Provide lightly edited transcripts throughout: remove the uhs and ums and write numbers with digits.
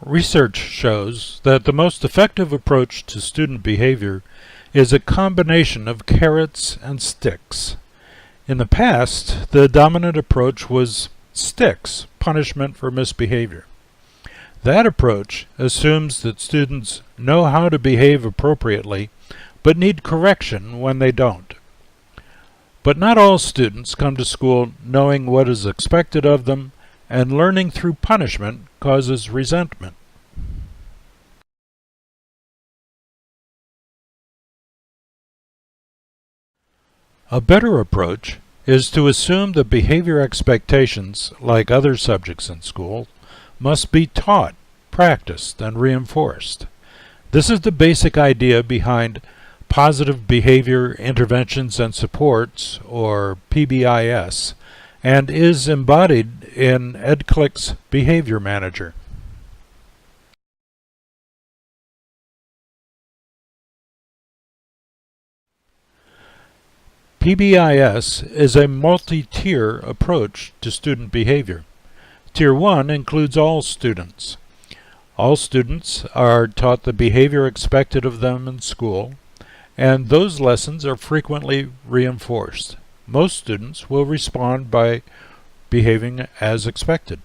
Research shows that the most effective approach to student behavior is a combination of carrots and sticks. In the past, the dominant approach was sticks, punishment for misbehavior. That approach assumes that students know how to behave appropriately, but need correction when they don't. But not all students come to school knowing what is expected of them, and learning through punishment causes resentment. A better approach is to assume that behavior expectations, like other subjects in school, must be taught, practiced, and reinforced. This is the basic idea behind Positive Behavior Interventions and Supports, or PBIS, and is embodied in Edclick's Behavior Manager. PBIS is a multi-tier approach to student behavior. Tier 1 includes all students. All students are taught the behavior expected of them in school, and those lessons are frequently reinforced. Most students will respond by behaving as expected.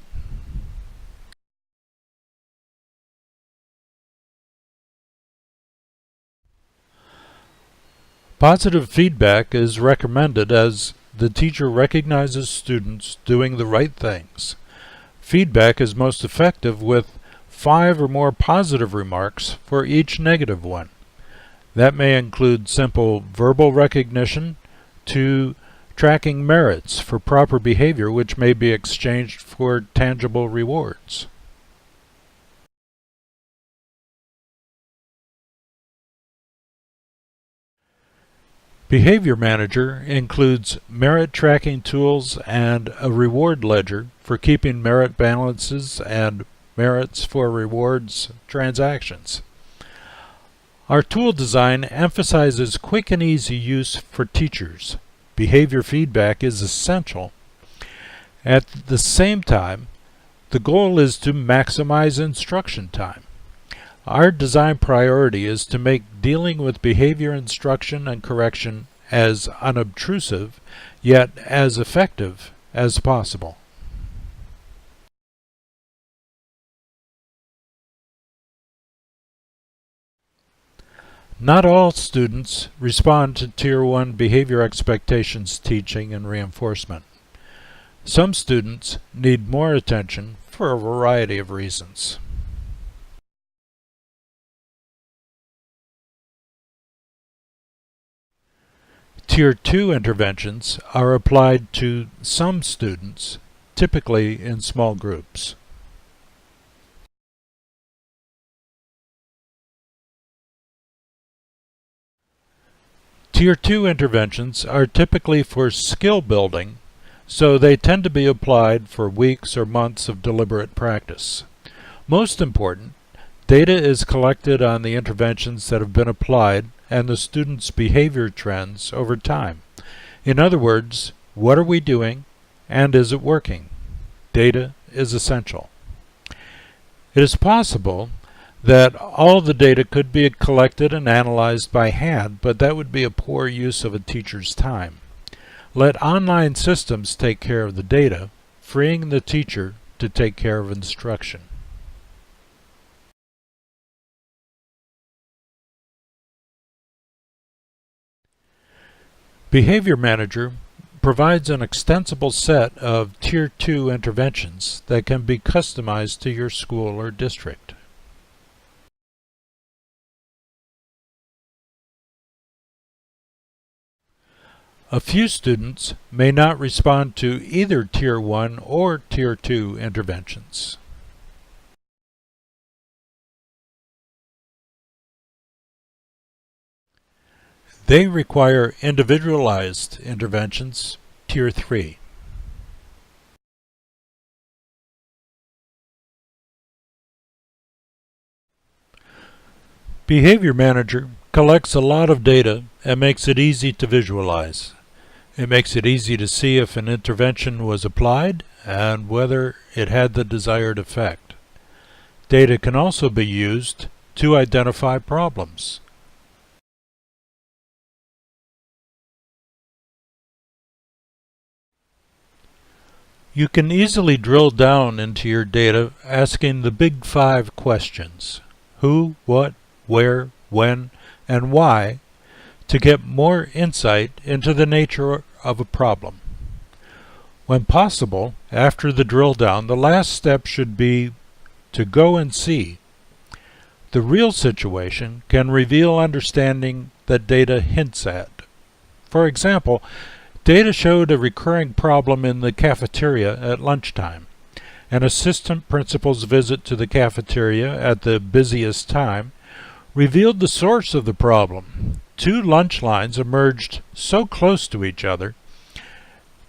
Positive feedback is recommended as the teacher recognizes students doing the right things. Feedback is most effective with 5 or more positive remarks for each negative one. That may include simple verbal recognition to tracking merits for proper behavior, which may be exchanged for tangible rewards. Behavior Manager includes merit tracking tools and a reward ledger for keeping merit balances and merits for rewards transactions. Our tool design emphasizes quick and easy use for teachers. Behavior feedback is essential. At the same time, the goal is to maximize instruction time. Our design priority is to make dealing with behavior instruction and correction as unobtrusive, yet as effective as possible. Not all students respond to Tier 1 behavior expectations teaching and reinforcement. Some students need more attention for a variety of reasons. Tier 2 interventions are applied to some students, typically in small groups. Tier 2 interventions are typically for skill building, so they tend to be applied for weeks or months of deliberate practice. Most important, data is collected on the interventions that have been applied and the students' behavior trends over time. In other words, what are we doing and is it working? Data is essential. It is possible that all the data could be collected and analyzed by hand, but that would be a poor use of a teacher's time. Let online systems take care of the data, freeing the teacher to take care of instruction. Behavior Manager provides an extensible set of Tier 2 interventions that can be customized to your school or district. A few students may not respond to either Tier 1 or Tier 2 interventions. They require individualized interventions, Tier 3. Behavior Manager collects a lot of data and makes it easy to visualize. It makes it easy to see if an intervention was applied and whether it had the desired effect. Data can also be used to identify problems. You can easily drill down into your data asking the big 5 questions: who, what, where, when, and why, to get more insight into the nature of a problem. When possible, after the drill down, the last step should be to go and see. The real situation can reveal understanding that data hints at. For example, data showed a recurring problem in the cafeteria at lunchtime. An assistant principal's visit to the cafeteria at the busiest time revealed the source of the problem. 2 lunch lines emerged so close to each other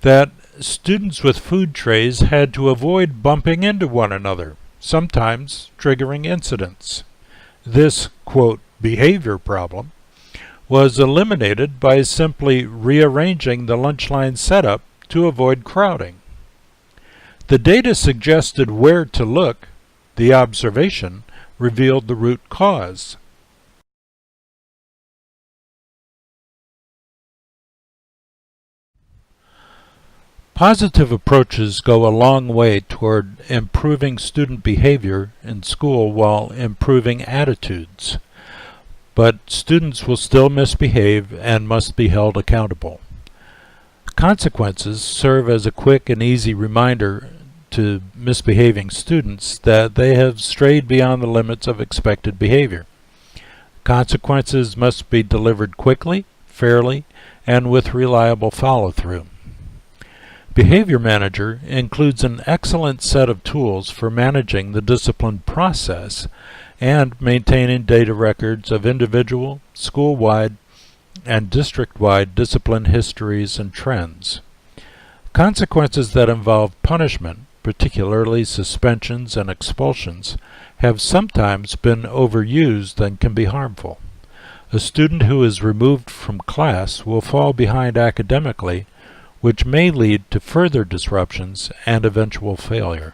that students with food trays had to avoid bumping into one another, sometimes triggering incidents. This, quote, behavior problem was eliminated by simply rearranging the lunch line setup to avoid crowding. The data suggested where to look. The observation revealed the root cause. Positive approaches go a long way toward improving student behavior in school while improving attitudes. But students will still misbehave and must be held accountable. Consequences serve as a quick and easy reminder to misbehaving students that they have strayed beyond the limits of expected behavior. Consequences must be delivered quickly, fairly, and with reliable follow-through. Behavior Manager includes an excellent set of tools for managing the discipline process and maintaining data records of individual, school-wide, and district-wide discipline histories and trends. Consequences that involve punishment, particularly suspensions and expulsions, have sometimes been overused and can be harmful. A student who is removed from class will fall behind academically, which may lead to further disruptions and eventual failure.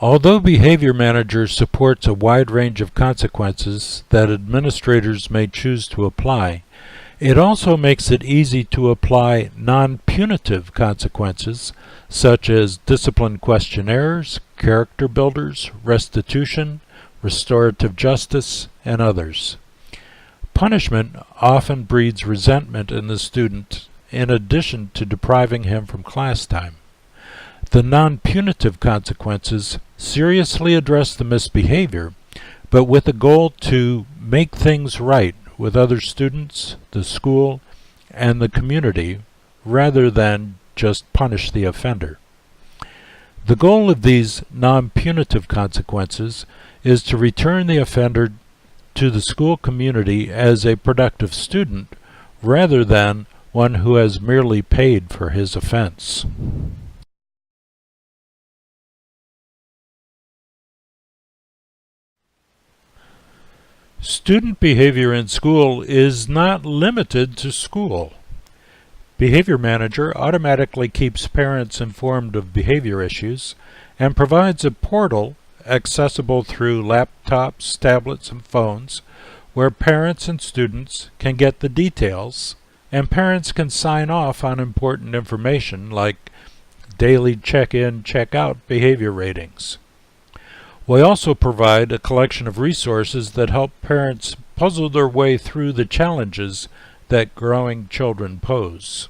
Although Behavior Manager supports a wide range of consequences that administrators may choose to apply, it also makes it easy to apply non-punitive consequences such as discipline questionnaires, character builders, restitution, restorative justice, and others. Punishment often breeds resentment in the student in addition to depriving him from class time. The non-punitive consequences seriously address the misbehavior, but with a goal to make things right with other students, the school, and the community, rather than just punish the offender. The goal of these non-punitive consequences is to return the offender to the school community as a productive student, rather than one who has merely paid for his offense. Student behavior in school is not limited to school. Behavior Manager automatically keeps parents informed of behavior issues and provides a portal accessible through laptops, tablets, and phones where parents and students can get the details, and parents can sign off on important information like daily check-in, check-out behavior ratings. We also provide a collection of resources that help parents puzzle their way through the challenges that growing children pose.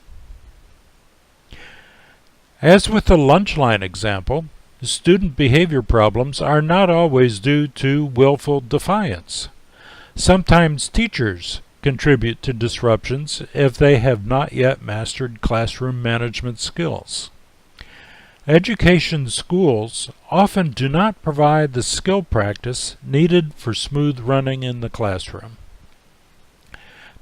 As with the lunch line example, student behavior problems are not always due to willful defiance. Sometimes teachers contribute to disruptions if they have not yet mastered classroom management skills. Education schools often do not provide the skill practice needed for smooth running in the classroom.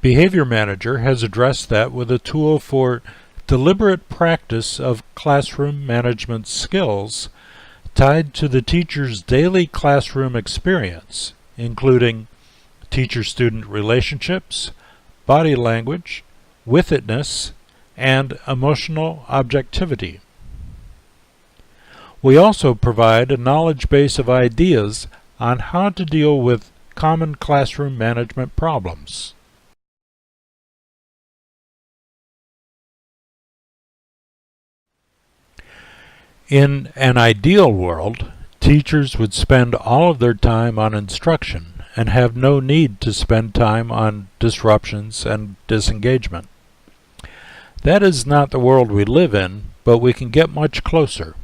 Behavior Manager has addressed that with a tool for deliberate practice of classroom management skills tied to the teacher's daily classroom experience, including teacher-student relationships, body language, with-itness, and emotional objectivity. We also provide a knowledge base of ideas on how to deal with common classroom management problems. In an ideal world, teachers would spend all of their time on instruction and have no need to spend time on disruptions and disengagement. That is not the world we live in, but we can get much closer.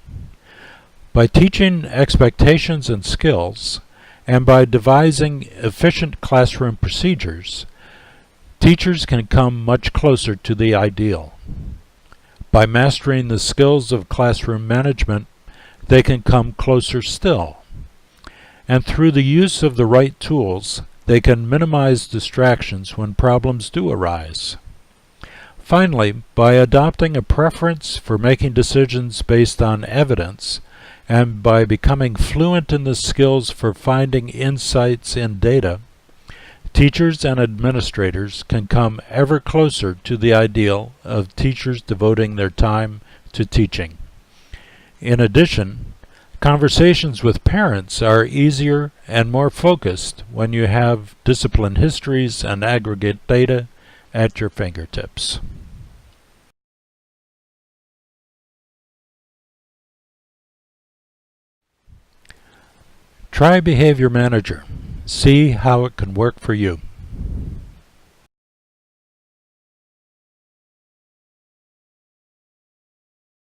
By teaching expectations and skills, and by devising efficient classroom procedures, teachers can come much closer to the ideal. By mastering the skills of classroom management, they can come closer still. And through the use of the right tools, they can minimize distractions when problems do arise. Finally, by adopting a preference for making decisions based on evidence, and by becoming fluent in the skills for finding insights in data, teachers and administrators can come ever closer to the ideal of teachers devoting their time to teaching. In addition, conversations with parents are easier and more focused when you have discipline histories and aggregate data at your fingertips. Try Behavior Manager. See how it can work for you.